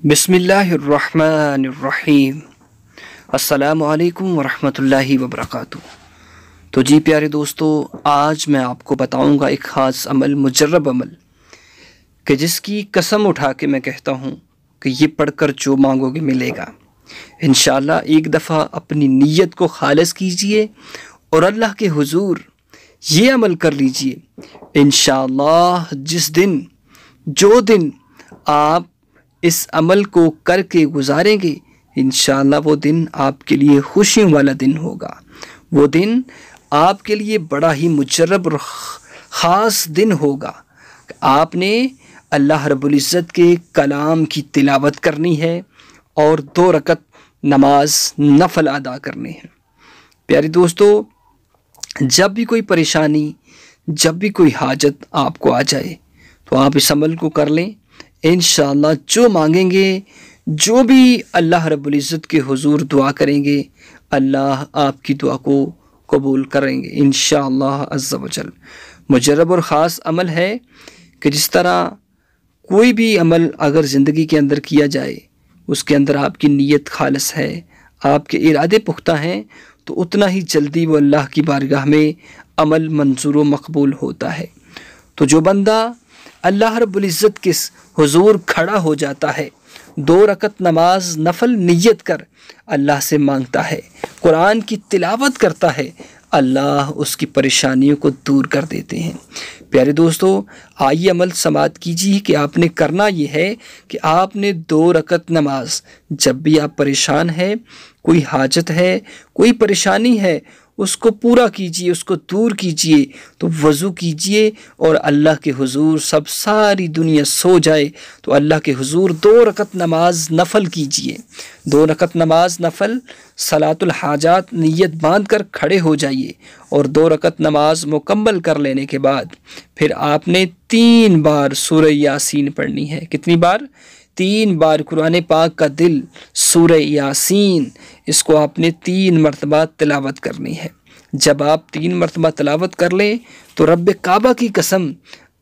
بسم اللہ الرحمن الرحیم۔ السلام علیکم ورحمۃ اللہ وبرکاتہ۔ تو جی پیارے دوستو، آج میں آپ کو بتاؤں گا ایک خاص عمل، مجرب عمل، کہ جس کی قسم اٹھا کے میں کہتا ہوں کہ یہ پڑھ کر جو مانگو گے ملے گا انشاءاللہ۔ ایک دفعہ اپنی نیت کو خالص کیجئے اور اللہ کے حضور یہ عمل کر لیجئے، انشاءاللہ جس دن جو دن آپ اس عمل کو کر کے گزاریں گے، انشاءاللہ وہ دن آپ کے لیے خوشیوں والا دن ہوگا۔ وہ دن آپ کے لیے بڑا ہی مجرب اور خاص دن ہوگا۔ آپ نے اللہ رب العزت کے کلام کی تلاوت کرنی ہے اور 2 رکعت نماز نفل ادا کرنے ہیں۔ پیارے دوستو، جب بھی کوئی پریشانی، جب بھی کوئی حاجت آپ کو آ جائے تو آپ اس عمل کو کر لیں، انشاءاللہ جو مانگیں گے، جو بھی اللہ رب العزت کے حضور دعا کریں گے، اللہ آپ کی دعا کو قبول کریں گے انشاءاللہ عز و جل۔ مجرب اور خاص عمل ہے کہ جس طرح کوئی بھی عمل اگر زندگی کے اندر کیا جائے، اس کے اندر آپ کی نیت خالص ہے، آپ کے ارادے پختہ ہیں، تو اتنا ہی جلدی وہ اللہ کی بارگاہ میں عمل منظور و مقبول ہوتا ہے۔ تو جو بندہ اللہ رب العزت کے حضور کھڑا ہو جاتا ہے، 2 رکعت نماز نفل نیت کر اللہ سے مانگتا ہے، قرآن کی تلاوت کرتا ہے، اللہ اس کی پریشانیوں کو دور کر دیتے ہیں۔ پیارے دوستو، آئیے عمل سماعت کیجیے کہ آپ نے کرنا یہ ہے کہ آپ نے 2 رکعت نماز، جب بھی آپ پریشان ہیں، کوئی حاجت ہے، کوئی پریشانی ہے، اس کو پورا کیجئے، اس کو دور کیجئے، تو وضو کیجئے اور اللہ کے حضور ساری دنیا سو جائے تو اللہ کے حضور 2 رکعت نماز نفل کیجئے۔ 2 رکعت نماز نفل صلاۃ الحاجات نیت باندھ کر کھڑے ہو جائیے اور 2 رکعت نماز مکمل کر لینے کے بعد پھر آپ نے 3 بار سورہ یاسین پڑھنی ہے۔ کتنی بار؟ 3 بار قرآن پاک کا دل سورہ یاسین، اس کو آپ نے 3 مرتبہ تلاوت کرنی ہے۔ جب آپ 3 مرتبہ تلاوت کر لیں تو رب کعبہ کی قسم،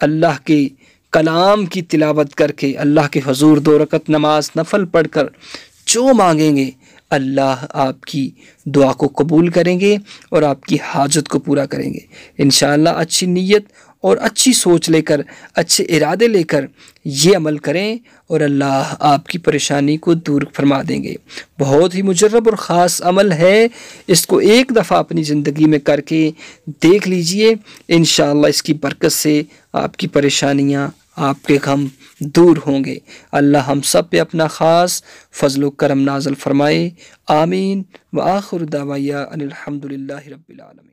اللہ کے کلام کی تلاوت کر کے اللہ کے حضور 2 رکعت نماز نفل پڑھ کر جو مانگیں گے، اللہ آپ کی دعا کو قبول کریں گے اور آپ کی حاجت کو پورا کریں گے انشاءاللہ۔ اچھی نیت اور اچھی سوچ لے کر، اچھے ارادے لے کر یہ عمل کریں اور اللہ آپ کی پریشانی کو دور فرما دیں گے۔ بہت ہی مجرب اور خاص عمل ہے، اس کو ایک دفعہ اپنی زندگی میں کر کے دیکھ لیجئے، انشاءاللہ اس کی برکت سے آپ کی پریشانیاں، آپ کے غم دور ہوں گے۔ اللہ ہم سب پہ اپنا خاص فضل و کرم نازل فرمائے، آمین۔ وآخر دعوایا ان الحمدللہ رب العالمین۔